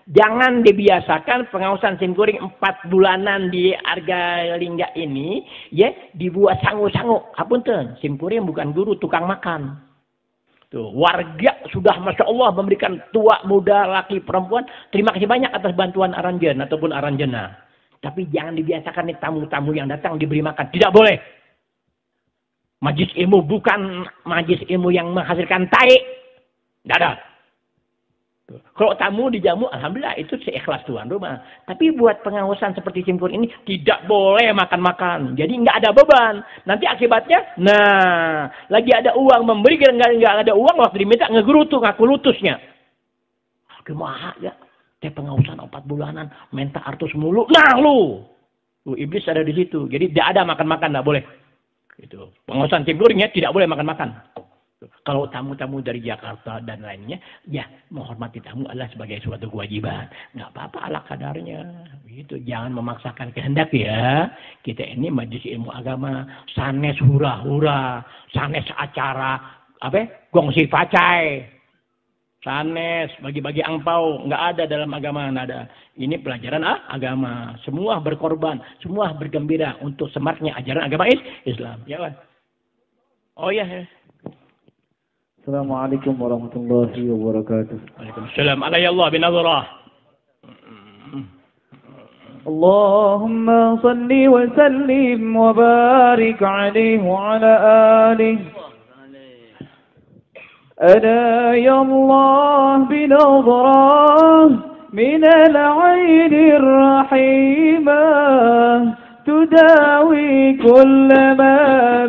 Jangan dibiasakan pengawasan simkuring 4 bulanan di Arga Lingga ini, ya, dibuat sangu-sangu. Hapunten, simkuring bukan guru, tukang makan. Tuh, warga sudah Masya Allah memberikan tua, muda, laki, perempuan. Terima kasih banyak atas bantuan aranjen ataupun aranjena. Tapi jangan dibiasakan nih tamu-tamu yang datang diberi makan. Tidak boleh. Majlis ilmu bukan majlis ilmu yang menghasilkan tai. Tidak ada. Kalau tamu dijamu, alhamdulillah itu seikhlas tuan rumah. Tapi buat pengawasan seperti simpur ini tidak boleh makan-makan. Jadi nggak ada beban. Nanti akibatnya, nah lagi ada uang memberi, nggak ada uang waktu diminta ngegerutu ngaku lutusnya. Gimana ya? Teh pengawasan 4 bulanan, minta artus mulu. Nah lu iblis ada di situ. Jadi tidak ada makan-makan, nggak boleh. Itu pengawasan simpurnya tidak boleh makan-makan. Kalau tamu-tamu dari Jakarta dan lainnya, ya menghormati tamu adalah sebagai suatu kewajiban. Nggak apa-apa ala kadarnya. Gitu. Jangan memaksakan kehendak ya. Kita ini majelis ilmu agama, sanes hura-hura, sanes acara, gongsi pacai, sanes bagi-bagi angpau, nggak ada dalam agama, nggak ada. Ini pelajaran agama. Semua berkorban, semua bergembira untuk semaknya ajaran agama Islam. Ya kan? Oh ya. Assalamualaikum warahmatullahi wabarakatuh. Waalaikumsalam. Alayallah binazarah. Allahumma salli wa sallim wa barik alaihi wa ala alihi. ألا يا الله بنظرة من العين الرحيمة تداوي كل ما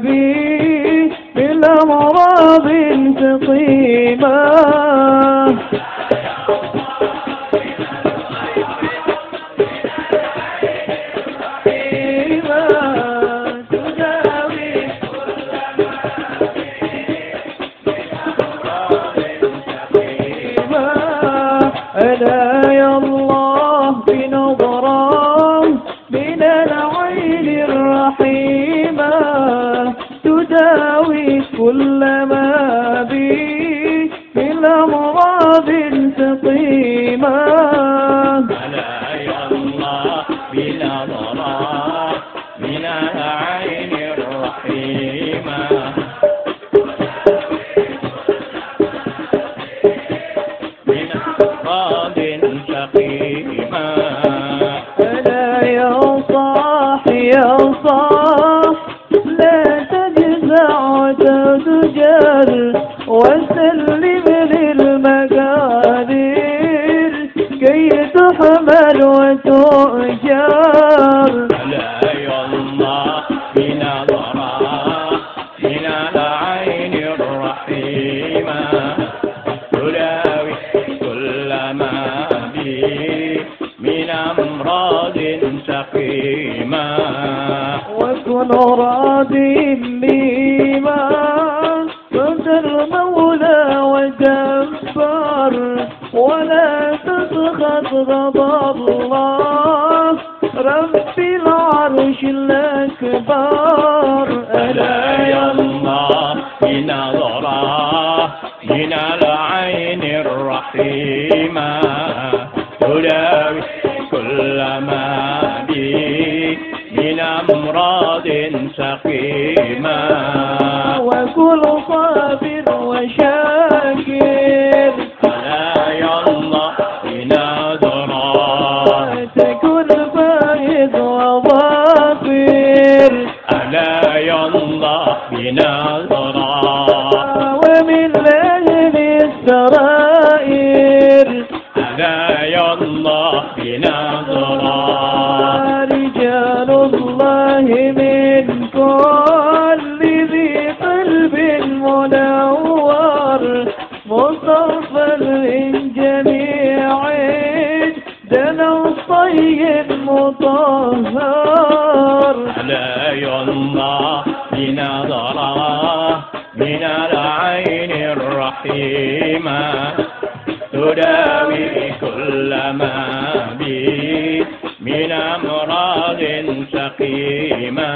بي بالأمراض سقيمة ألا يا الله بنظرة من العين الرحيمة تداوي كل ما بي من أمراض سقيمة ألا يا الله بنظرة من العين الرحيمة يا صاح لا تجزع وتتجر وسلم للمقادير كي تحمل وتؤجر لا يا الله بنظرة من العين الرحيمة تلاوي كل ما بي من أمراض سقيمة وكن راضي بما رد المولى وجبر ولا تسخط غضب الله رب العرش الأكبر ألا يا الله بنظرة من العين الرحيمة تلاوي كل ما بي من أمراض سقيمة وكل صابر وشاكر ألا يا الله بنظرة تكن فائز وظافر ألا يا الله بنظرة ومن أهل السرائر ألا يا الله بنظرة رجال الله من كل ذي قلب منور مصطفى من جميع دنا طيب مطهر ألا يا الله بنظرة من العين الرحيمة تداوي كل ما بي من أمراض سقيمة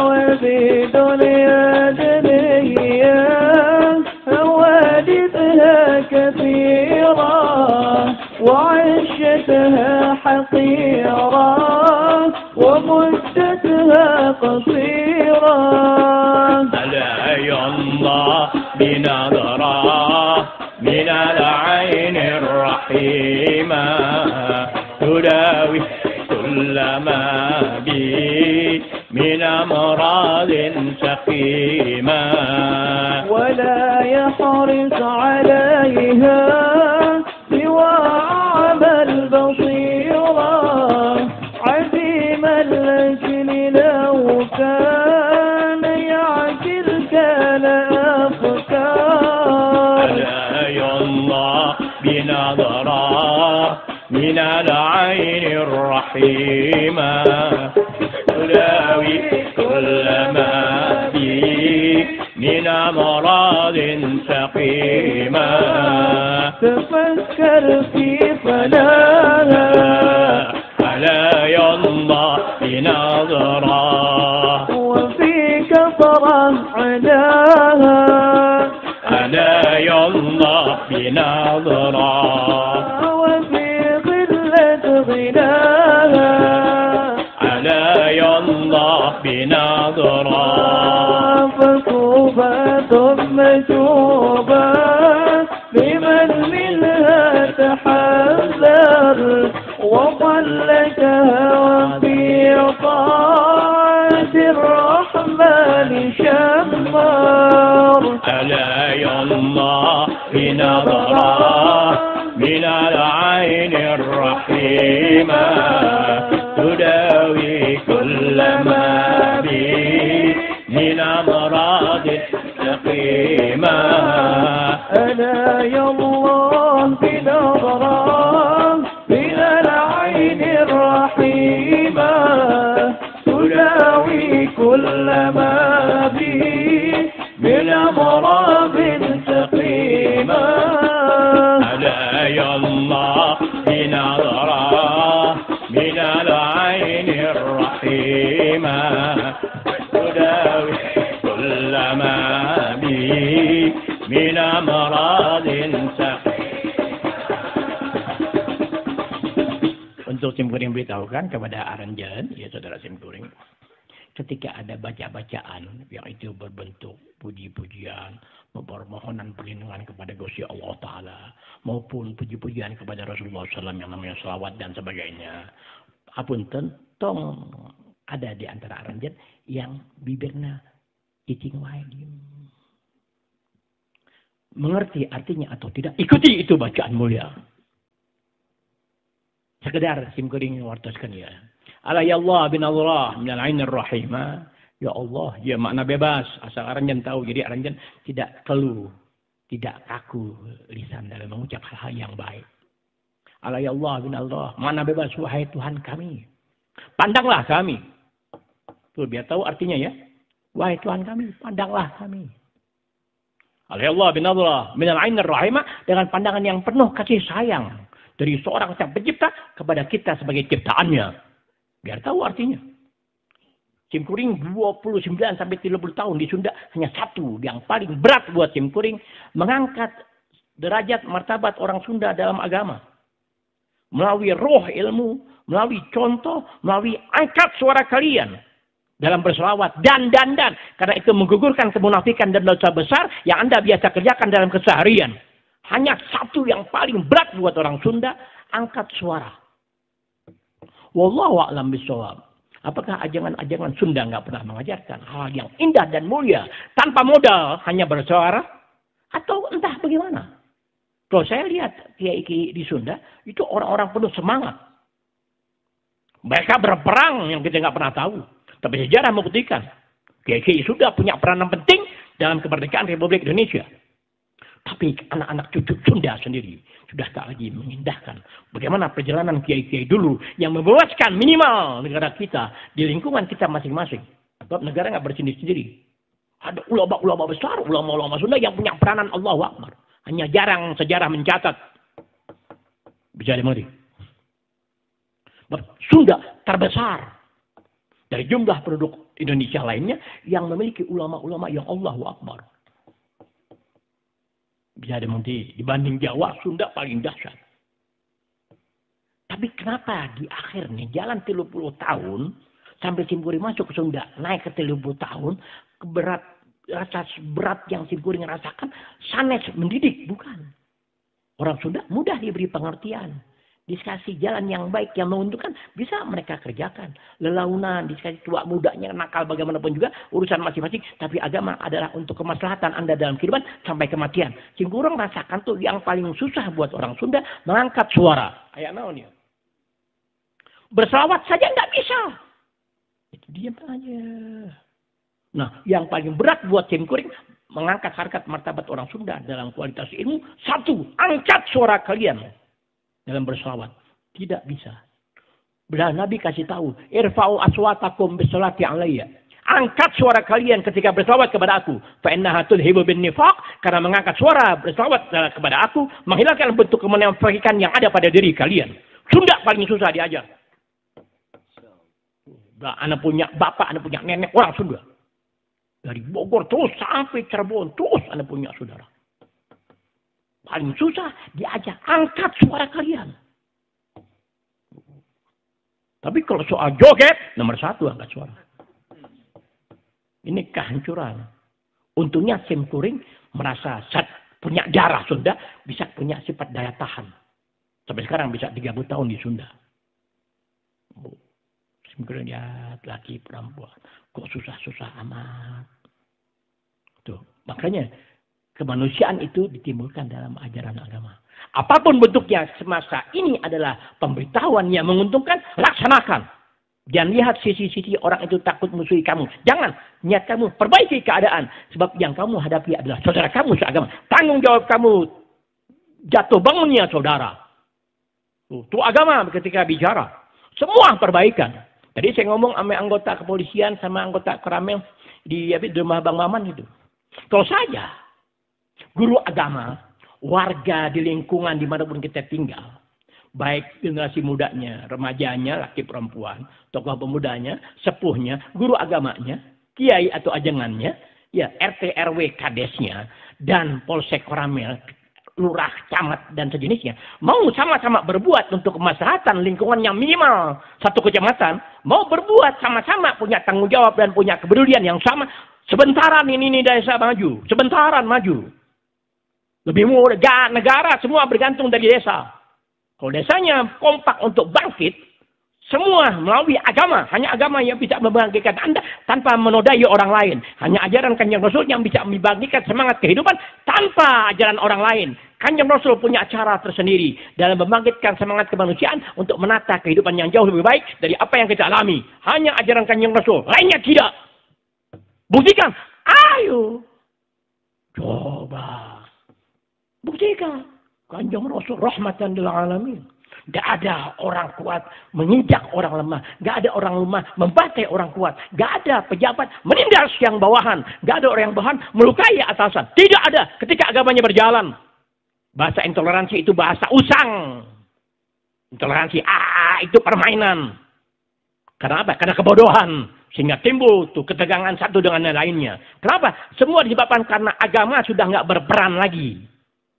وفي دنيا دنيا حوادثها كثيرة وعشتها حقيرة ومدتها قصيرة. ألا ينضى بنظرة من العين الرحيمة تداوي كل ما بي من أمراض سقيمة. ولا يحرص عليها سوى أعمى البصيرة عديم الأجل لو كان يعجل كان أفكار. ألا ينضى بنظرة من العين الرحيمة تداوي كل ما بي من أمراض سقيمة. تفكر في فناها ألا ينضى بنظرة وفي كثرة عناها. ألا ينضى بنظرة وفي قلة غناها. ألا ينضى بنظرة فطوبى ثم توبى لمن منها تحذر وقلتها في طاعة الرحمن شمر. ألا ينضى بنظرة من العين الرحيمة تداوي كل ما بي من أمراض سقيمة. ألا يا الله بنظرة من العين الرحيمة تداوي كل ما بي من أمراض سقيمة. ألا يا الله بنظرة من العين الرحيمة تداوي كل ما بي من أمراض سقيمة. Untuk Simkuring beritahukan kepada Aranjan, ya saudara Simkuring, ketika ada baca-bacaan yang itu berbentuk puji-pujian, permohonan perlindungan kepada Gusti Allah Ta'ala, maupun puji-pujian kepada Rasulullah SAW yang namanya selawat dan sebagainya. Apunten, tong ada di antara Aranjan yang bibirna icing wae diem. Mengerti artinya atau tidak, ikuti itu bacaan mulia. Sekedar Simkuring wartaskan ya. Ala ya Allah bin Allah minal ainir rahimah. Ya Allah, ya makna bebas. Asal Aranjan tahu. Jadi Aranjan tidak keluh, tidak kaku lisan dalam mengucap hal-hal yang baik. Ala ya Allah bin Allah. Makna bebas, wahai Tuhan kami. Pandanglah kami. Tuh biar tahu artinya ya. Wahai Tuhan kami, pandanglah kami. Ala ya Allah bin Allah minal ainir rahimah. Dengan pandangan yang penuh kasih sayang. Dari seorang sang pencipta kepada kita sebagai ciptaannya. Biar tahu artinya. Simkuring 29 sampai 30 tahun di Sunda hanya satu yang paling berat buat Simkuring mengangkat derajat martabat orang Sunda dalam agama. Melalui roh ilmu, melalui contoh, melalui angkat suara kalian dalam berselawat dan. Karena itu menggugurkan kemunafikan dan dosa besar yang Anda biasa kerjakan dalam keseharian. Hanya satu yang paling berat buat orang Sunda, angkat suara. Wallahu a'lam bishawab. Apakah ajangan-ajangan Sunda nggak pernah mengajarkan hal yang indah dan mulia tanpa modal hanya bersuara? Atau entah bagaimana? Kalau saya lihat kiai-kiai di Sunda itu orang-orang penuh semangat. Mereka berperang yang kita nggak pernah tahu. Tapi sejarah membuktikan kiai-kiai Sunda punya peranan penting dalam kemerdekaan Republik Indonesia. Tapi anak-anak cucu Sunda sendiri sudah tak lagi mengindahkan bagaimana perjalanan kiai-kiai dulu yang membebaskan minimal negara kita di lingkungan kita masing-masing. Sebab negara nggak bersendiri-sendiri. Ada ulama-ulama besar, ulama-ulama Sunda yang punya peranan Allahu Akbar. Hanya jarang sejarah mencatat. Bisa dimengerti. Sunda terbesar dari jumlah penduduk Indonesia lainnya yang memiliki ulama-ulama yang Allahu Akbar. Bisa dimengerti. Dibanding Jawa, Sunda paling dahsyat. Tapi kenapa di akhir nih, jalan 30 tahun, sampai Simkuring masuk ke Sunda, naik ke 30 tahun, rasa berat yang Simkuring rasakan, sanes mendidik, bukan. Orang Sunda mudah diberi pengertian. Dikasih jalan yang baik, yang menguntungkan, bisa mereka kerjakan. Lelaunan, dikasih tua mudanya, nakal bagaimanapun juga, urusan masing-masing. Tapi agama adalah untuk kemaslahatan Anda dalam kehidupan sampai kematian. Simkuring rasakan tuh yang paling susah buat orang Sunda, mengangkat suara. Kayak naon ya? Berselawat saja nggak bisa. Itu diam aja. Nah, yang paling berat buat Simkuring, mengangkat harkat martabat orang Sunda dalam kualitas ilmu. Satu, angkat suara kalian dalam berselawat. Tidak bisa. Bila Nabi kasih tahu, irfa'u aswatakum bisolati alayya. Angkat suara kalian ketika berselawat kepada aku. Fa'innaha tulhibu bin nifaq. Karena mengangkat suara berselawat kepada aku, menghilangkan bentuk kemunafikan yang ada pada diri kalian. Sunda paling susah diajar. Anak punya bapak, anak punya nenek, orang Sunda. Dari Bogor terus sampai Cirebon, terus anak punya saudara. Paling susah diajak, angkat suara kalian. Tapi kalau soal joget, nomor 1 angkat suara. Ini kehancuran. Untungnya Simkuring merasa punya darah Sunda, bisa punya sifat daya tahan. Sampai sekarang bisa 30 tahun di Sunda. Simkuring lihat laki perempuan, kok susah-susah amat. Tuh, makanya kemanusiaan itu ditimbulkan dalam ajaran agama. Apapun bentuknya semasa ini adalah pemberitahuan yang menguntungkan, laksanakan. Jangan lihat sisi-sisi orang itu takut musuhi kamu. Jangan, niat kamu perbaiki keadaan. Sebab yang kamu hadapi adalah saudara kamu seagama. Tanggung jawab kamu jatuh bangunnya saudara. Itu agama ketika bicara. Semua perbaikan. Tadi saya ngomong sama anggota kepolisian sama anggota Koramil di rumah Bang Maman itu. Kalau saya guru agama, warga di lingkungan dimanapun kita tinggal, baik generasi mudanya, remajanya, laki perempuan, tokoh pemudanya, sepuhnya, guru agamanya, kiai atau ajengannya, ya RT RW kadesnya, dan Polsek Koramil, lurah, camat dan sejenisnya, mau sama-sama berbuat untuk kemaslahatan lingkungan yang minimal satu kecamatan, mau berbuat sama-sama punya tanggung jawab dan punya kepedulian yang sama. Sebentaran ini desa maju, sebentaran maju. Lebih mudah, negara semua bergantung dari desa. Kalau desanya kompak untuk bangkit, semua melalui agama. Hanya agama yang bisa membangkitkan Anda tanpa menodai orang lain. Hanya ajaran Kanjeng Rasul yang bisa membangkitkan semangat kehidupan tanpa ajaran orang lain. Kanjeng Rasul punya cara tersendiri dalam membangkitkan semangat kemanusiaan untuk menata kehidupan yang jauh lebih baik dari apa yang kita alami. Hanya ajaran Kanjeng Rasul, lainnya tidak. Buktikan, ayo. Coba. Buktikan. Kanjeng Rasul rahmatan lil alamin. Gak ada orang kuat menginjak orang lemah. Gak ada orang lemah membantai orang kuat. Gak ada pejabat menindas yang bawahan. Gak ada orang yang bawahan melukai atasan. Tidak ada ketika agamanya berjalan. Bahasa intoleransi itu bahasa usang. Intoleransi itu permainan. Karena apa? Karena kebodohan. Sehingga timbul tuh ketegangan satu dengan yang lainnya. Kenapa? Semua disebabkan karena agama sudah nggak berperan lagi.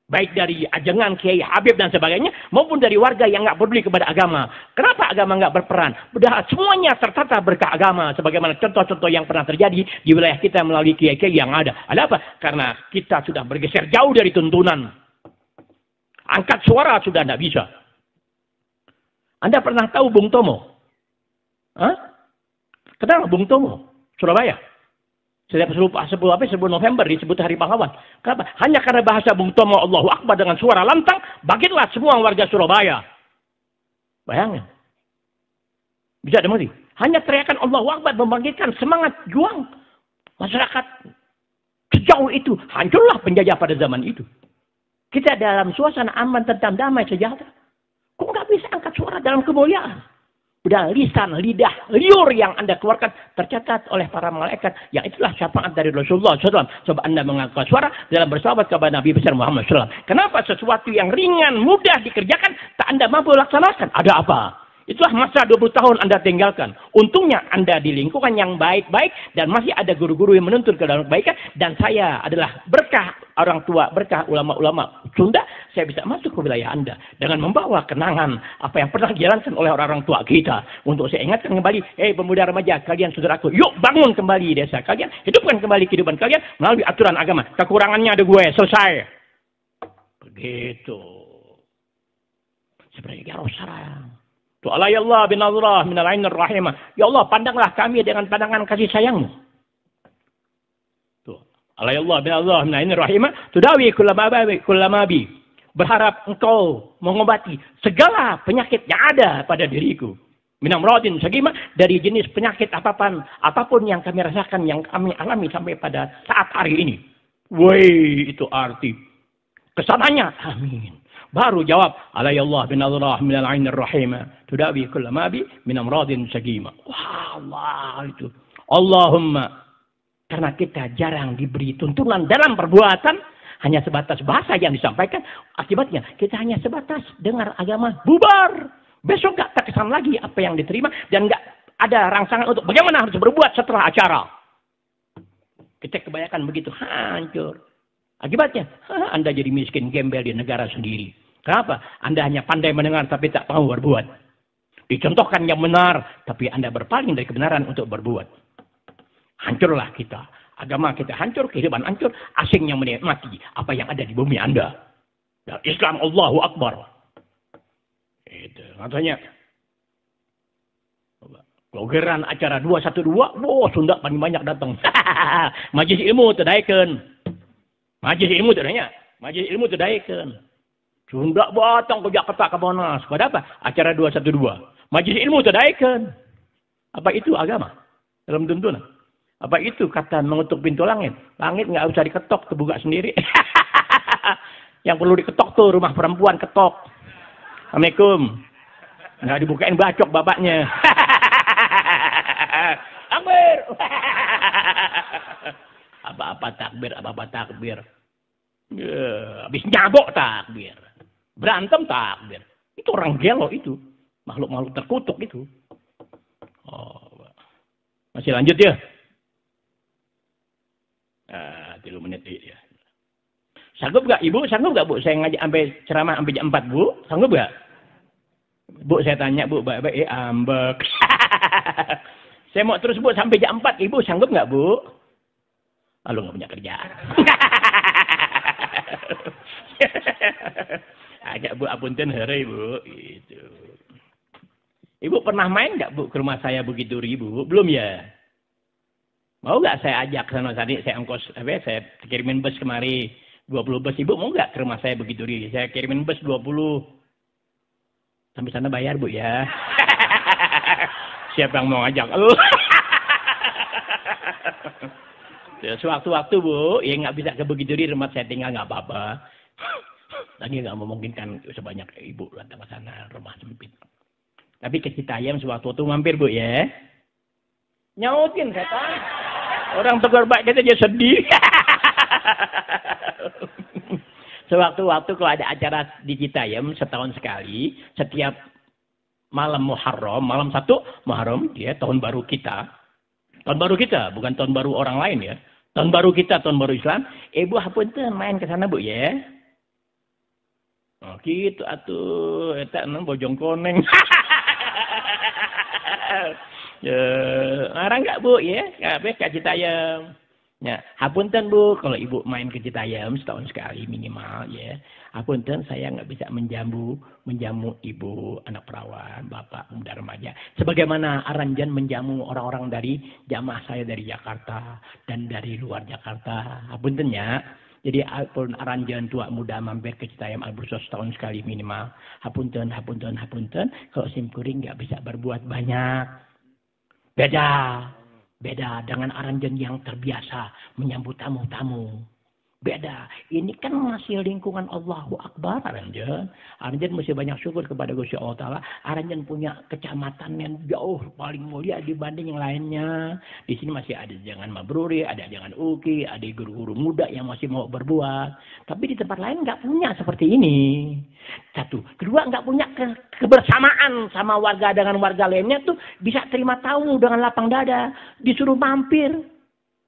Baik dari ajengan, kiai, habib dan sebagainya, maupun dari warga yang nggak peduli kepada agama. Kenapa agama nggak berperan? Padahal semuanya tertata berkah agama. Sebagaimana contoh-contoh yang pernah terjadi di wilayah kita melalui kiai-kiai yang ada. Ada apa? Karena kita sudah bergeser jauh dari tuntunan. Angkat suara sudah nggak bisa. Anda pernah tahu Bung Tomo? Hah? Kenal Bung Tomo, Surabaya. Setiap 10 November disebut Hari Pahlawan. Kenapa? Hanya karena bahasa Bung Tomo Allahu Akbar dengan suara lantang, bangkitlah semua warga Surabaya. Bayangin. Bisa dimengerti? Hanya teriakan Allahu Akbar membangkitkan semangat juang masyarakat. Sejauh itu, hancurlah penjajah pada zaman itu. Kita dalam suasana aman, tentram, damai, sejahtera. Kok nggak bisa angkat suara dalam kemuliaan? Udah lisan, lidah, liur yang Anda keluarkan tercatat oleh para malaikat. Yang itulah syafaat dari Rasulullah SAW. Coba Anda mengangkat suara dalam bersahabat kepada Nabi besar Muhammad SAW. Kenapa sesuatu yang ringan, mudah dikerjakan, tak Anda mampu laksanakan? Ada apa? Itulah masa 20 tahun Anda tinggalkan. Untungnya Anda di lingkungan yang baik-baik dan masih ada guru-guru yang menuntun ke dalam kebaikan. Dan saya adalah berkah orang tua, berkah ulama-ulama Sunda, saya bisa masuk ke wilayah Anda dengan membawa kenangan apa yang pernah dijalankan oleh orang-orang tua kita. Untuk saya ingatkan kembali, pemuda remaja, kalian saudaraku, yuk bangun kembali desa kalian, hidupkan kembali kehidupan kalian melalui aturan agama. Kekurangannya ada gue, selesai. Begitu. Seperti Rasulullah. Tu alayallah bin Allah minal ainir rahimah. Ya Allah, pandanglah kami dengan pandangan kasih sayangmu. Tu alayallah bin Allah minal ainir rahimah. Tudawi kullamabi. Berharap engkau mengobati segala penyakit yang ada pada diriku. Minamradin sagima, dari jenis penyakit apapun yang kami rasakan, yang kami alami sampai pada saat hari ini. Woi, itu arti kesananya. Amin. Baru jawab, alayallah bin Allah minal ainir rahimah. Tudawi kullamabi minamradin sagima. Wah, Allah itu. Allahumma, karena kita jarang diberi tuntunan dalam perbuatan, hanya sebatas bahasa yang disampaikan. Akibatnya kita hanya sebatas dengar agama, bubar. Besok gak terkesan lagi apa yang diterima. Dan gak ada rangsangan untuk bagaimana harus berbuat setelah acara. Kita kebanyakan begitu, hancur. Akibatnya, Anda jadi miskin gembel di negara sendiri. Kenapa? Anda hanya pandai mendengar tapi tak mau berbuat. Dicontohkan yang benar, tapi Anda berpaling dari kebenaran untuk berbuat. Hancurlah kita. Agama kita hancur, kehidupan hancur, asing yang menikmati apa yang ada di bumi Anda. Dan Islam Allahu Akbar. Itu katanya. Logeran acara 212, Sunda paling banyak datang. Majlis ilmu terdaikan. Majlis ilmu terdaikan. Majlis ilmu terdaikan. Sunda batang ke Jakarta ke Monas. Pada apa? Acara 212. Majlis ilmu terdaikan. Apa itu agama? Dalam tuntunan. Apa itu kata mengetuk pintu langit? Langit nggak usah diketok, terbuka sendiri. Yang perlu diketok tuh rumah perempuan ketok. Assalamualaikum. Nggak dibukain bacok bapaknya. Takbir. Apa-apa takbir, apa-apa takbir. Habis nyabok takbir. Berantem takbir. Itu orang gelo itu. Makhluk-makhluk terkutuk itu. Oh. Masih lanjut ya? 3 menit ya. Sanggup gak ibu? Sanggup gak bu? Saya ngajak sampai ceramah sampai jam 4 bu? Sanggup gak? Bu saya tanya bu, baik-baik ambek. Saya mau terus bu sampai jam 4. Ibu sanggup gak bu? Lalu gak punya kerjaan. Agak bu apunten hari bu. Itu. Ibu pernah main gak bu ke rumah saya begitu ribu? Belum ya? Mau gak saya ajak sana tadi, saya ongkos, saya kirimin bus kemari 20 bus. Ibu mau gak ke rumah saya begitu ribu? Saya kirimin bus 20. Sampai sana bayar bu ya. Siapa yang mau ajak? Sewaktu-waktu bu, ya nggak bisa ke begitu di rumah saya tinggal nggak apa-apa. Lagi nggak memungkinkan sebanyak ibu datang ke sana, rumah sempit. Tapi ke Citayam sewaktu-waktu mampir bu ya. Nyautin setan. Orang tegur baik kita aja sedih. Sewaktu-waktu kalau ada acara di Citayam setahun sekali, setiap malam Muharram, malam 1 Muharram, ya tahun baru kita. Tahun baru kita, bukan tahun baru orang lain ya. Tahun baru kita, tahun baru Islam. Bu hapunten main ke sana bu ya. Oh gitu atuh, eta nang bojong koneng. Ya, ngarang enggak bu ya? Kabeh ka Citayam. Ya, hapunten bu, kalau ibu main ke Citayam setahun sekali minimal ya. Hapunten saya nggak bisa menjamu ibu, anak perawan, bapak, pemuda remaja. Sebagaimana Aranjan menjamu orang-orang dari jamaah saya dari Jakarta dan dari luar Jakarta. Hapunten ya. Jadi pun Aranjan tua muda mampir ke Citayam Albursos setahun sekali minimal. Hapunten. Kalau simkuring nggak bisa berbuat banyak. Beda dengan Aranjan yang terbiasa menyambut tamu-tamu. Beda. Ini kan masih lingkungan Allahu Akbar Aranjan. Aranjan mesti banyak syukur kepada Gusti Allah Ta'ala. Aranjan punya kecamatan yang jauh paling mulia dibanding yang lainnya. Di sini masih ada jangan Mabruri, ada jangan Uki, ada guru-guru muda yang masih mau berbuat. Tapi di tempat lain nggak punya seperti ini. Satu. Kedua, nggak punya kebersamaan sama warga dengan warga lainnya tuh bisa terima tamu dengan lapang dada. Disuruh mampir.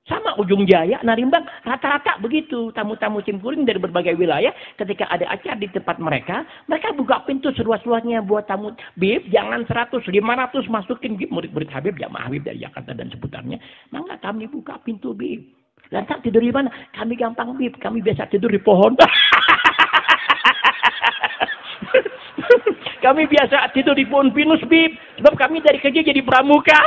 Sama Ujung Jaya, Narimbang, rata-rata begitu. Tamu-tamu simkuring dari berbagai wilayah, ketika ada acara di tempat mereka buka pintu seluas-luasnya buat tamu. Bib, jangan 100, 500 masukin Bib, murid-murid Habib, jamaah Habib dari Jakarta dan seputarnya. Maka kami buka pintu Bib. Lantas tidur di mana? Kami gampang Bib, kami biasa tidur di pohon. Kami biasa tidur di pohon pinus Bib, sebab kami dari kecil jadi pramuka.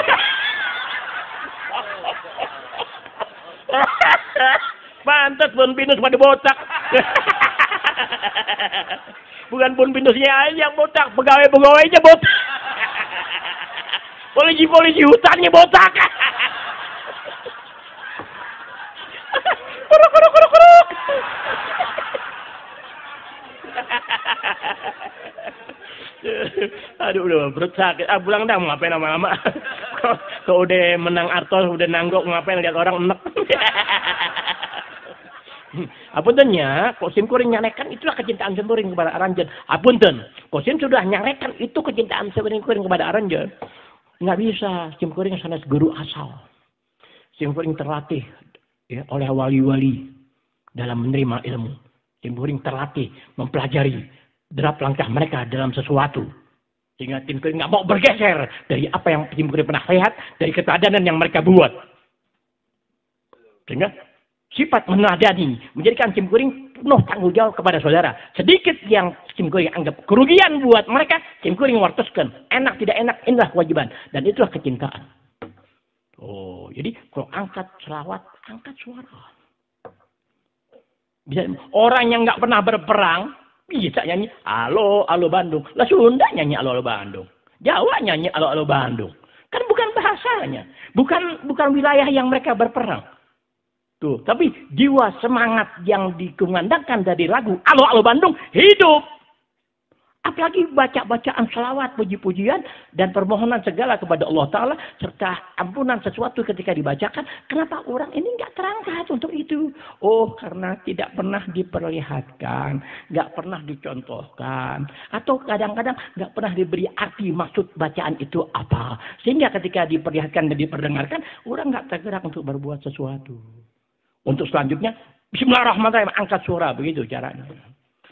Pantas pohon pinus pada botak. Bukan pohon pinusnya aja yang botak, pegawai-pegawainya botak. Polisi-polisi hutannya botak. Kuruk. Aduh, udah perut sakit. Pulang dah, mau ngapain lama-lama. Kalau udah menang Artos, udah nanggok, ngapain lihat orang enek. Apuntennya, Kosim kuring nyarekan itulah kecintaan simkuring kepada Aranjen. Apunten, Kosim sudah nyarekan itu kecintaan simkuring kepada Aranjen. Nggak bisa, simkuring sanes guru asal. Simkuring terlatih ya, oleh wali-wali dalam menerima ilmu. Simkuring terlatih mempelajari derap langkah mereka dalam sesuatu. Sehingga simkuring nggak mau bergeser dari apa yang simkuring pernah lihat, dari keteladanan yang mereka buat. Sehingga sifat meneladani menjadikan simkuring penuh tanggung jawab kepada saudara. Sedikit yang simkuring anggap kerugian buat mereka, simkuring wartoskan. Enak tidak enak, inilah kewajiban. Dan itulah kecintaan. Oh, jadi kalau angkat selawat, angkat suara. Bisa, orang yang nggak pernah berperang bisa nyanyi Alo Bandung. Lah Sunda nyanyi Alo Bandung. Jawa nyanyi Alo Bandung. Kan bukan bahasanya, bukan wilayah yang mereka berperang. Tuh, tapi jiwa semangat yang dikumandangkan dari lagu Alo Bandung hidup. Apalagi baca-bacaan selawat, puji-pujian, dan permohonan segala kepada Allah Ta'ala, serta ampunan sesuatu ketika dibacakan. Kenapa orang ini nggak terangkat untuk itu? Oh, karena tidak pernah diperlihatkan, nggak pernah dicontohkan, atau kadang-kadang nggak pernah diberi arti maksud bacaan itu apa. Sehingga ketika diperlihatkan dan diperdengarkan, orang nggak tergerak untuk berbuat sesuatu. Untuk selanjutnya, Bismillahirrahmanirrahim, angkat suara, begitu caranya.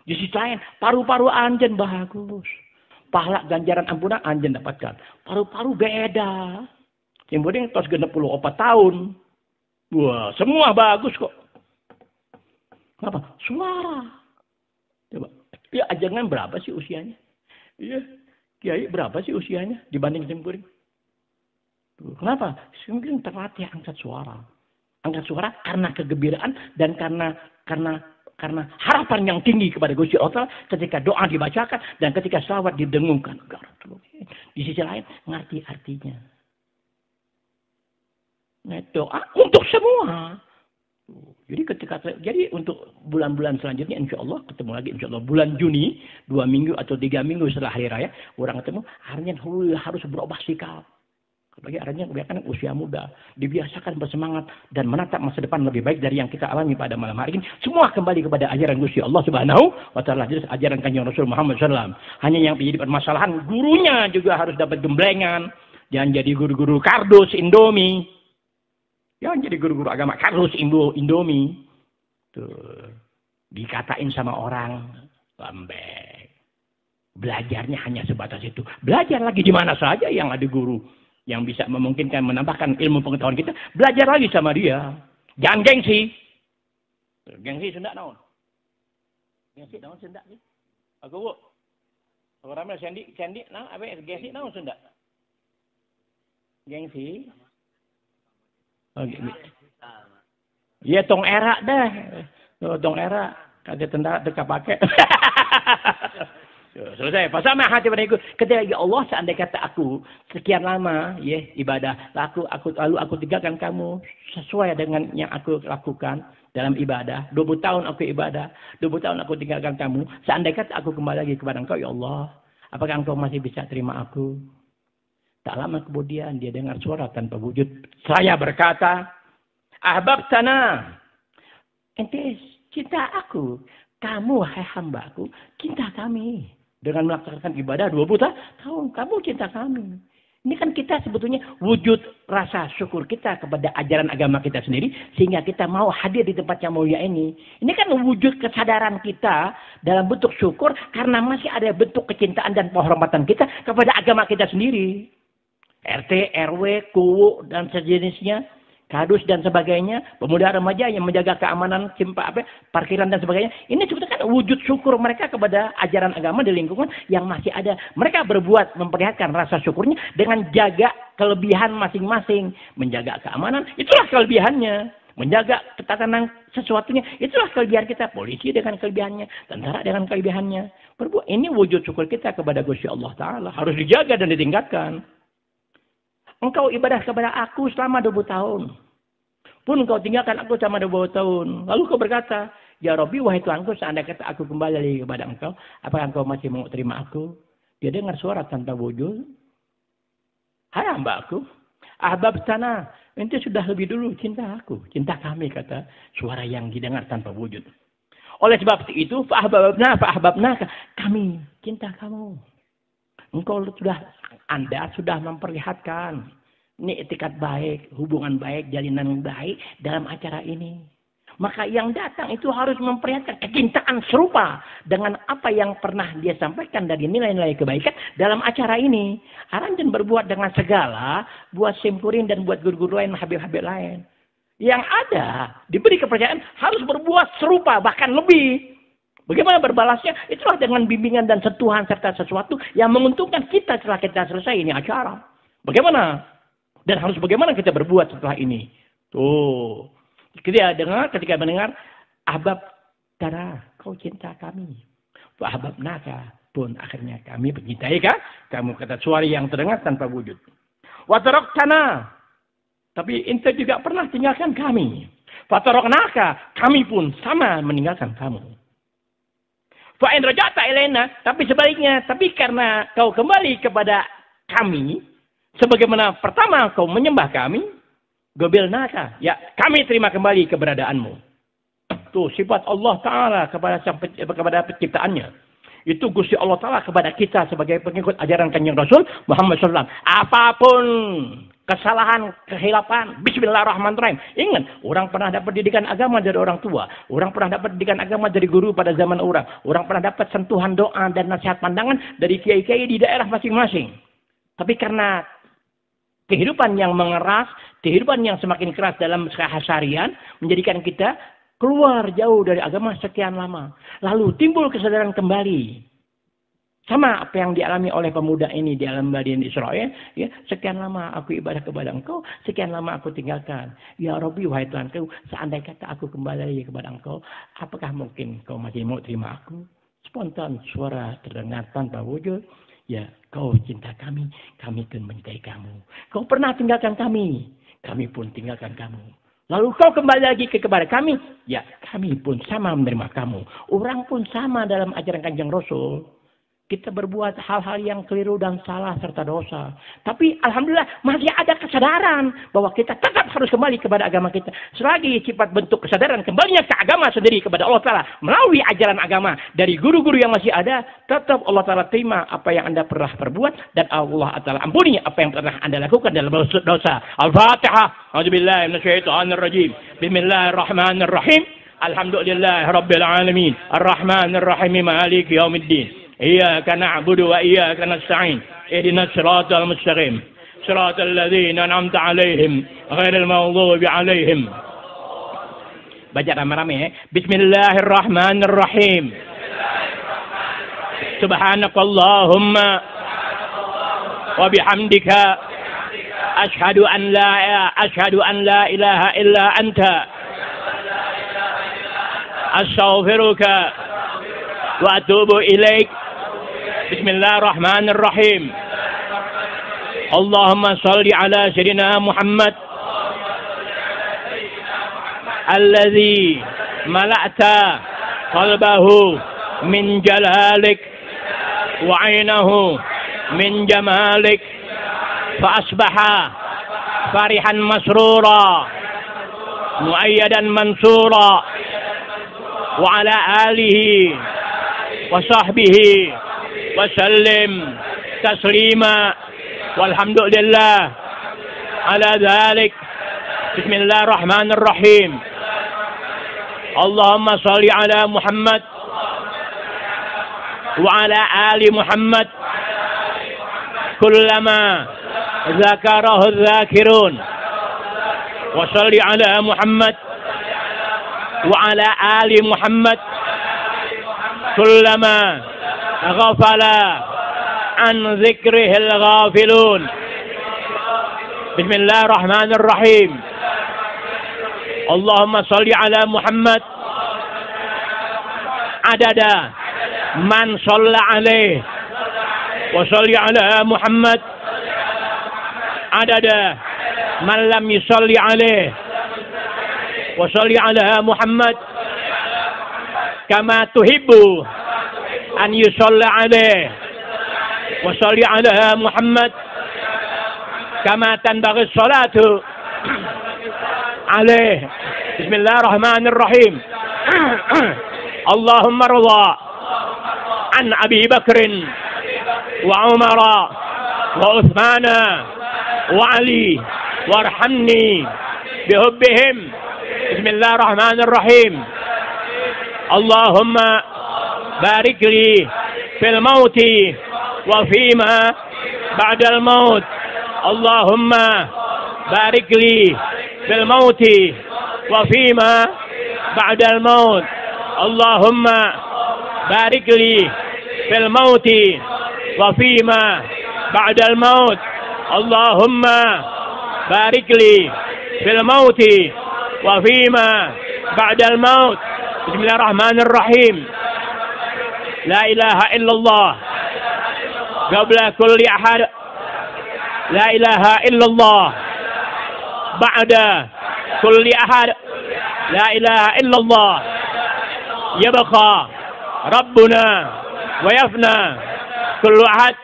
Di sisi lain, paru-paru anjen bagus. Pahala ganjaran ampunan anjen dapatkan. Paru-paru beda. Simkuring tos 64 tahun. Wah, semua bagus kok. Kenapa? Suara. Coba. Ya, ajangan berapa sih usianya? Iya. Kiai berapa sih usianya dibanding simkuring? Kenapa? Simkuring terlatih angkat suara. Angkat suara karena kegembiraan dan karena harapan yang tinggi kepada Gusti Allah ketika doa dibacakan dan ketika selawat didengungkan. Di sisi lain ngerti artinya. Nah, doa untuk semua. Jadi untuk bulan-bulan selanjutnya insya Allah ketemu lagi insya Allah bulan Juni 2 minggu atau 3 minggu setelah hari raya orang ketemu Arjen harus berubah sikap. Bagi Arjen kebanyakan usia muda, dibiasakan bersemangat dan menatap masa depan lebih baik dari yang kita alami pada malam hari ini. Semua kembali kepada ajaran Gusti Allah Subhanahu wa Ta'ala, jelas ajaran Kanjeng Rasul Muhammad SAW. Hanya yang menjadi permasalahan gurunya juga harus dapat gemblengan, jangan jadi guru-guru kardus Indomie. Jangan jadi guru-guru agama kardus Indomie. Tuh, dikatain sama orang lembek. Belajarnya hanya sebatas itu. Belajar lagi di mana saja yang ada guru yang bisa memungkinkan menambahkan ilmu pengetahuan kita, belajar lagi sama dia. Jangan gengsi. Gengsi Sunda naon? Gengsi naon Sunda sih? Aku bu. Aku ramai sendi naon apa gengsi naon Sunda? Gengsi. Oh, iya tong era dah. Tong era kagak tentara teka pakai. Selesai. Pasal mah hati beriku. Ketika ya Allah seandainya kata aku sekian lama ya ibadah, lalu aku tinggalkan kamu sesuai dengan yang aku lakukan dalam ibadah. 20 tahun aku ibadah, 20 tahun aku tinggalkan kamu. Seandainya kata aku kembali lagi kepada Engkau ya Allah, apakah Engkau masih bisa terima aku? Tak lama kemudian dia dengar suara tanpa wujud. Saya berkata, ahbabtana. Ente cinta aku. Kamu hai hambaku, cinta kami. Dengan melaksanakan ibadah 20 tahun, kamu cinta kami. Ini kan kita sebetulnya wujud rasa syukur kita kepada ajaran agama kita sendiri. Sehingga kita mau hadir di tempat yang mulia ini. Ini kan wujud kesadaran kita dalam bentuk syukur. Karena masih ada bentuk kecintaan dan penghormatan kita kepada agama kita sendiri. RT, RW, KUU, dan sejenisnya. Kadus dan sebagainya, pemuda remaja yang menjaga keamanan parkiran dan sebagainya. Ini sebetulnya kan wujud syukur mereka kepada ajaran agama di lingkungan yang masih ada. Mereka berbuat memperlihatkan rasa syukurnya dengan jaga kelebihan masing-masing. Menjaga keamanan, itulah kelebihannya. Menjaga ketatanan sesuatunya, itulah kelebihan kita. Polisi dengan kelebihannya, tentara dengan kelebihannya. Berbuat ini wujud syukur kita kepada Gusti Allah Ta'ala. Harus dijaga dan ditingkatkan. Engkau ibadah kepada aku selama 20 tahun. Pun engkau tinggalkan aku selama 20 tahun. Lalu kau berkata, Ya Rabbi, wahai Tuhanku, seandainya kata aku kembali kepada engkau, apakah engkau masih mau terima aku? Dia dengar suara tanpa wujud. Hai hamba aku, ahbab tanah, ente sudah lebih dulu cinta aku. Cinta kami, kata suara yang didengar tanpa wujud. Oleh sebab itu, fa'ahbabna, kami cinta kamu. Anda sudah memperlihatkan ini etikat baik, hubungan baik, jalinan baik dalam acara ini. Maka yang datang itu harus memperlihatkan kecintaan serupa dengan apa yang pernah dia sampaikan dari nilai-nilai kebaikan dalam acara ini. Aranjen berbuat dengan segala buat simpurin dan buat guru-guru lain, habib-habib lain. Yang ada diberi kepercayaan harus berbuat serupa bahkan lebih. Bagaimana berbalasnya? Itulah dengan bimbingan dan sentuhan serta sesuatu yang menguntungkan kita setelah kita selesai ini acara. Bagaimana? Dan harus bagaimana kita berbuat setelah ini? Tuh. Ketika mendengar, ahbab darah, kau cinta kami. Ahbab naka pun akhirnya kami mencintai kah? Kamu kata suara yang terdengar tanpa wujud. Watarok tanah. Tapi ente juga pernah tinggalkan kami. Watarok naka, kami pun sama meninggalkan kamu. Fa'in raja'ta ilaina, tapi sebaliknya, tapi karena kau kembali kepada kami, sebagaimana pertama kau menyembah kami, gobilnaka, ya kami terima kembali keberadaanmu. Tuh sifat Allah Ta'ala kepada penciptaannya. Itu Gusti Allah Ta'ala kepada kita sebagai pengikut ajaran Kanjeng Rasul Muhammad SAW. Apapun kesalahan, kehilapan, bismillahirrahmanirrahim. Ingat, orang pernah dapat didikan agama dari orang tua. Orang pernah dapat didikan agama dari guru pada zaman orang. Orang pernah dapat sentuhan doa dan nasihat pandangan dari kiai-kiai di daerah masing-masing. Tapi karena kehidupan yang mengeras, kehidupan yang semakin keras dalam keseharian, menjadikan kita keluar jauh dari agama sekian lama. Lalu timbul kesadaran kembali. Sama apa yang dialami oleh pemuda ini di alam badian Israel. Ya, sekian lama aku ibadah kepada engkau. Sekian lama aku tinggalkan. Ya Rabbi, wahai Tuhanku, seandainya kata aku kembali kepada engkau. Apakah mungkin kau masih mau terima aku? Spontan suara terdengar tanpa wujud. Ya, kau cinta kami. Kami pun mencintai kamu. Kau pernah tinggalkan kami. Kami pun tinggalkan kamu. Lalu kau kembali lagi kepada kami. Ya, kami pun sama menerima kamu. Orang pun sama dalam ajaran Kanjeng Rasul. Kita berbuat hal-hal yang keliru dan salah serta dosa. Tapi Alhamdulillah masih ada kesadaran bahwa kita tetap harus kembali kepada agama kita. Selagi sifat bentuk kesadaran kembalinya ke agama sendiri kepada Allah Ta'ala. Melalui ajaran agama dari guru-guru yang masih ada. Tetap Allah Ta'ala terima apa yang Anda pernah perbuat. Dan Allah Ta'ala ampuni apa yang pernah Anda lakukan dalam dosa. Al-Fatihah. A'udzubillahi minasyaitonirrajim. Bismillahirrahmanirrahim. Alhamdulillah Rabbil Alamin. Ar-Rahmanirrahim. Maliki yaumiddin. إياك نعبد وإياك نستعين اهدنا الصراط المستقيم صراط الذين أنعمت عليهم غير المغضوب عليهم. Baca rame-rame. Bismillahirrahmanirrahim. Subhanakallahumma wa bihamdika ashhadu an la ilaha illa anta astaghfiruka wa atubu ilaik. Bismillahirrahmanirrahim. Allahumma salli ala sayyidina Muhammad alladhi mala'ta qalbahu min jalalik wa 'ainahu min jamalik fa asbaha farihan masrura muayyadan mansura wa ala alihi wa sahbihi وسلم تسليما walhamdulillah ala dzalik. Bismillahirrahmanirrahim. Allahumma shalli ala Muhammad wa ala ali Muhammad kullama zakarahu dzakirun wa shalli ala Muhammad wa ala ali Muhammad kullama ghafala an dzikrihil ghafilun. Bismillahirrahmanirrahim. Allahumma shalli ala Muhammad adada man shalla alaih wa shalli ala Muhammad adada man lam yusalli alaih wa shalli ala Muhammad kama tuhibbu an yusalla alaih wa shalli ala Muhammad kama tanbaghi salatu alaih. Bismillahirrahmanirrahim. Allahumma rida an Abi Bakrin wa Umara wa Uthmana wa Ali warhamni bihubbihim. Bismillahirrahmanirrahim. Allahumma barik li fil mauti wa fima ba'dal maut. Allahumma barik li fil mauti wa fima ba'dal maut. Allahumma barik li fil mauti wa fima ba'dal maut. Allahumma barik li fil mauti wa fima ba'dal maut. Bismillahirrahmanirrahim. La ilaha illallah qabla kulli ahad. La ilaha illallah ba'da kulli ahad. La ilaha illallah yabqa rabbuna wa yafna kullu ahad.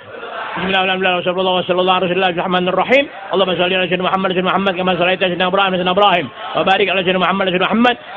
Bismillahirrahmanirrahim. Sallallahu alaihi wasallam. Allahumma shalli ala sayyidina Muhammad kama shallaita ala sayyidina Ibrahim wa barik ala sayyidina Muhammad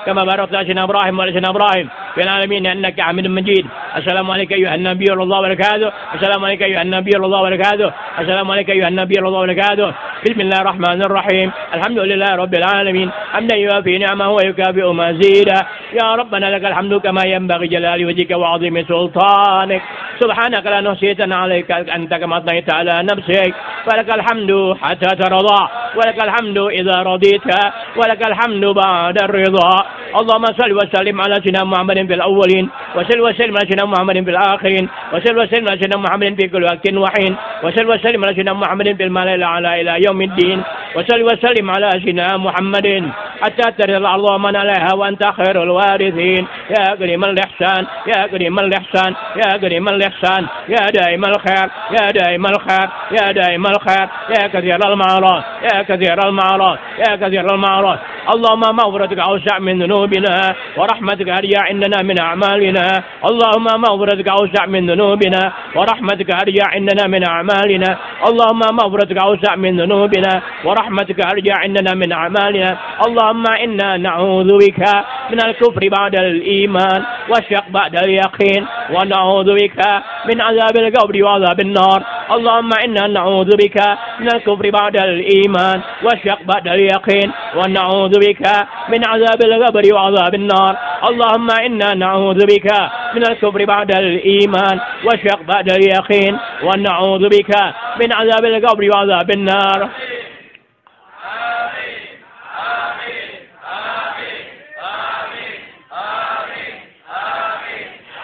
kama barakta ala sayyidina Ibrahim wa ala sayyidina Ibrahim fil alamin innaka Hamidum Majid. Assalamu alayka ayyuhan nabiyyu sallallahu alaihi wa barakatuh. Assalamu alayka ayyuhan nabiyyu sallallahu alaihi wa barakatuh. Assalamu alayka ayyuhan nabiyyu sallallahu alaihi wa barakatuh. Bismillahirrahmanirrahim. Alhamdulillahi rabbil alamin. Hamdan yuwafi ni'amahu wa yukafi'u mazida. Ya Rabbana lakal hamdu kama yanbaghi jalali wajhika wa 'azimi sultanik. Subhanaka la nuhsi thanan 'alaika anta kama athnayta 'ala nafsik. Walakal hamdu hatta tarda. Walakal hamdu idza radita. Walakal hamdu ba'da ar-ridha. Allahumma salli wa sallim 'ala sayyidina Muhammadin fil awwalin wa salli wa sallim 'ala sayyidina Muhammadin fil akhirin wa salli wa sallim 'ala sayyidina Muhammadin fi kulli waqtin wa hin wa salli wa sallim 'ala sayyidina Muhammadin fil mala'il a'la ila yaumiddin wa salli wa sallim 'ala sayyidina Muhammadin hatta tarda al-ardha wa man 'alayha wa anta khairul warithin. Ya karimal ihsan ya karimal ihsan ya karimal ihsan ya daimal khair ya daimal khair ya daimal khair ya kathiral ma'ruf ya kathiral ma'ruf ya kathiral ma'ruf. Allahumma maghfiratika awsa' min dhunubina wa rahmatika arja' indana min a'malina. Allahumma maghfiratika awsa' min dhunubina wa rahmatika arja' indana min a'malina. Allahumma maghfiratika awsa' min dhunubina wa rahmatika arja' indana min a'malina. Allahumma inna na'udzu bika min al-kufri ba'da al-iman wa syaq ba'da al-yaqin wa na'udzu bika min 'adzabil qabri wa 'adzabin nar. Allahumma inna na'udzu bika min al-kufri ba'da al-iman wa syaq ba'da al-yaqin wa na'udzu bika min 'adzabil qabri wa 'adzabin nar. Allahumma inna na'udzu bika min al-kufri ba'da al-iman wa syaq ba'da al-yaqin wa na'udzu bika min 'adzabil qabri wa 'adzabin nar.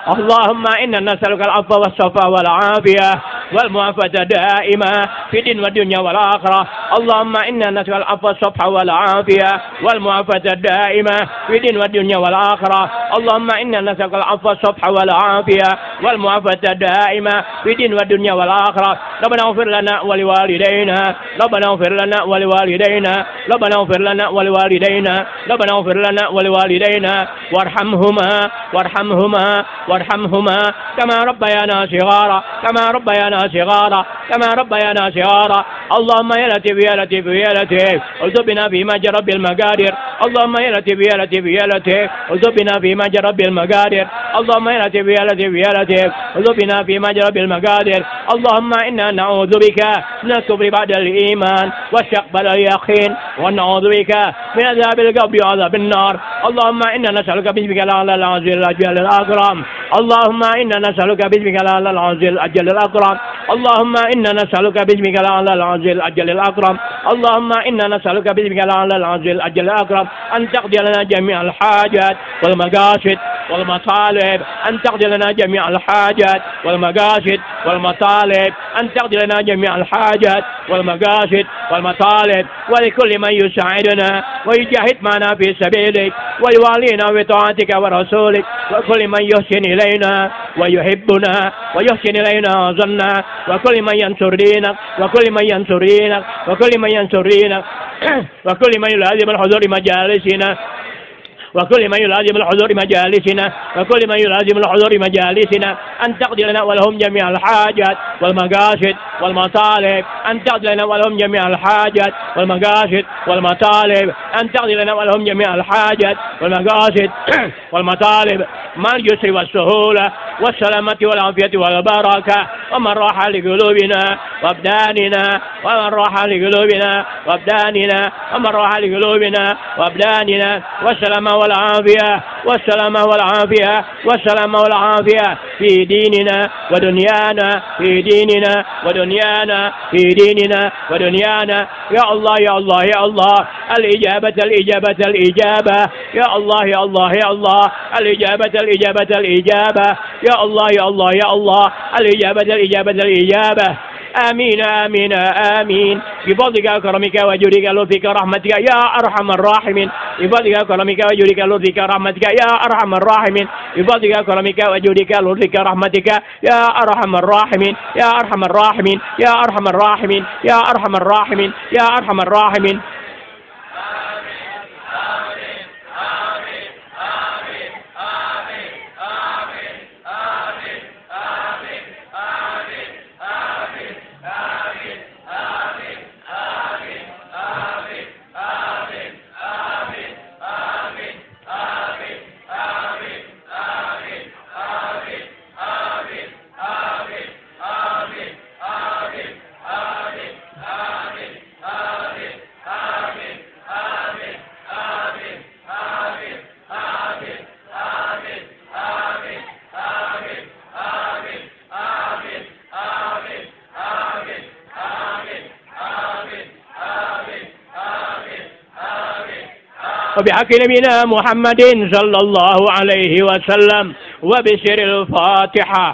اللهم إنا نسألك العفو والصفا والعافية والمعافاة دائما في الدين والدنيا والآخرة. اللهم إنا نسألك العفو والصفا والعافية والمعافاة دائما في الدين والدنيا والآخرة. اللهم إنا نسألك العفو والصفا والعافية والمعافاة دائما في الدين والدنيا والآخرة. ربنا اغفر لنا ولوالدينا ربنا اغفر لنا ولوالدينا ربنا اغفر لنا ولوالدينا ربنا اغفر لنا ولوالدينا وارحمهما وارحمهما وارحمهما كما ربيانا صغارا كما ربيانا صغارا كما ربيانا صغارا. اللهم يا لطيف يا لطيف يا لطيف ارزقنا فيما جرى بالمقادير اللهم يا لطيف يا لطيف يا لطيف ارزقنا فيما جرى بالمقادير اللهم يا لطيف يا لطيف يا لطيف ارزقنا فيما جرى بالمقادير اللهم إنا نعوذ بك من الكفر بعد الإيمان والشق بعد اليقين ونعوذ بك من عذاب القبر وعذاب النار اللهم إنا نسألك باسمك الأعلى العظيم الأجل الأكرم اللهم إنا نسألك باسمك الأعلى العظيم الأجل الأكرم اللهم إنا نسألك باسمك الأعلى العظيم الأجل الأكرم اللهم إنا نسألك باسمك الأعلى العظيم الأجل الأكرم أن تقضي لنا جميع الحاجات والمقاصد والمطالب أن تقضي لنا جميع الحاجات والمقاصد والمطالب أن تقضي لنا جميع الحاجات والمقاصد والمطالب ولكل من يساعدنا ويجاهد معنا في سبيلك ويوالينا بطاعتك ورسولك وكل من يحسن إلينا ويحبنا ويحسن إلينا ظننا وكل من ينصر دينك وكل من ينصر دينك وكل من ينصر دينك وكل من يلازم الحضور مجالسنا وكل من يلازم الحضور مجالسنا وكل من يلازم الحضور مجالسنا أن تقضي لنا ولهم جميع الحاجات والمقاصد والمطالب أن تقضي لنا ولهم جميع الحاجات والمقاصد والمطالب أن تقضي لنا ولهم جميع الحاجات والمقاصد والمطالب مع اليسر والسهولة والسلامة والعافية والبركة ومن راح لقلوبنا وأبداننا ومن راح لقلوبنا وأبداننا ومن راح لقلوبنا وأبداننا والسلامة والعافية والسلامة والعافية والسلامة والعافية في ديننا ودنيانا في ديننا ودنيانا في ديننا ودنيانا يا الله يا الله يا الله الإجابة الإجابة الإجابة يا الله يا الله يا الله الإجابة الإجابة الإجابة يا الله يا الله يا الله الإجابة الإجابة الإجابة آمين آمين آمين بفضلك وكرمك وجودك لطفك رحمتك يا أرحم الراحمين بفضلك وكرمك وجودك لطفك رحمتك يا أرحم الراحمين بفضلك وكرمك وجودك لطفك رحمتك يا أرحم الراحمين يا أرحم الراحمين يا أرحم الراحمين يا أرحم الراحمين يا أرحم الراحمين وبحق نبينا محمد صلى الله عليه وسلم وبسر الفاتحة.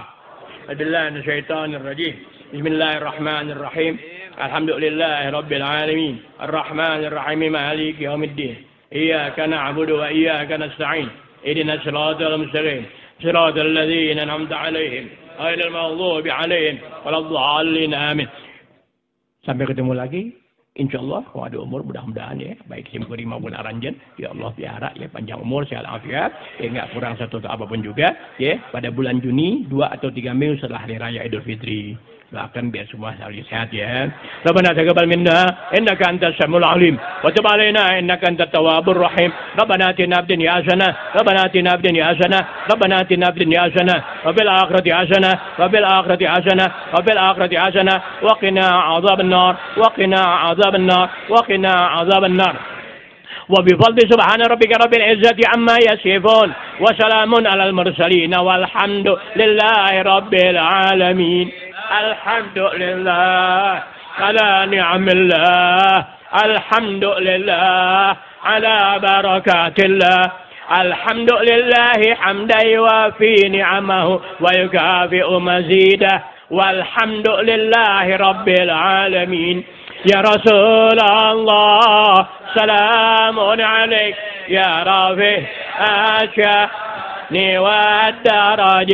بالله من الشيطان الرجيم. بسم الله الرحمن الرحيم. الحمد لله رب العالمين الرحمن الرحيم مالك يوم الدين إياك نعبد وإياك نستعين اهدنا الصراط المستقيم صراط الذين أنعمت عليهم غير المغضوب عليهم ولا الضالين آمين. Sampai ketemu lagi. Insyaallah kalau ada umur mudah-mudahan ya, baik Simkuri maupun Aranjen, ya Allah pelihara ya panjang umur, sehat afiat, ya enggak kurang satu atau apapun juga ya pada bulan Juni 2 atau 3 minggu setelah hari raya Idul Fitri. Doakan biar semua selalu sehat ya. Rabbana taqabbal minna innaka antas samiul alim wa tub alaina innaka antat tawwabur rahim. Rabbana atina fid dunya hasanah, Rabbana atina fid dunya hasanah, Rabbana atina fid dunya hasanah wa fil akhirati hasanah wa fil akhirati hasanah wa fil akhirati hasanah wa qina adzaban nar wa qina adzaban nar wa qina adzaban nar. وبفضل سبحان ربك رب العزة عما يصفون وسلام على المرسلين والحمد لله رب العالمين. الحمد لله على نعم الله الحمد لله على بركات الله الحمد لله حمدا يوافي نعمه ويكافئ مزيده والحمد لله رب العالمين. يا رسول الله سلام عليك يا رفيع الشأن والدرج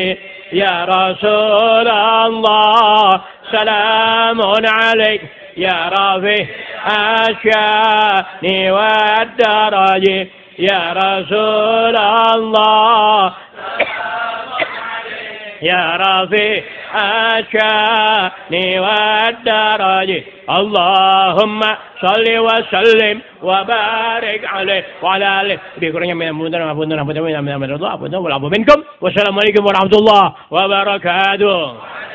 يا رسول الله سلام عليك يا رفيع الشأن والدرج يا رسول الله يا رفيع الشأن والدرج Allahumma sholli wa sallim wa barik alaihi wa ala alihi. Kurangnya minkum. Wassalamualaikum warahmatullahi wabarakatuh.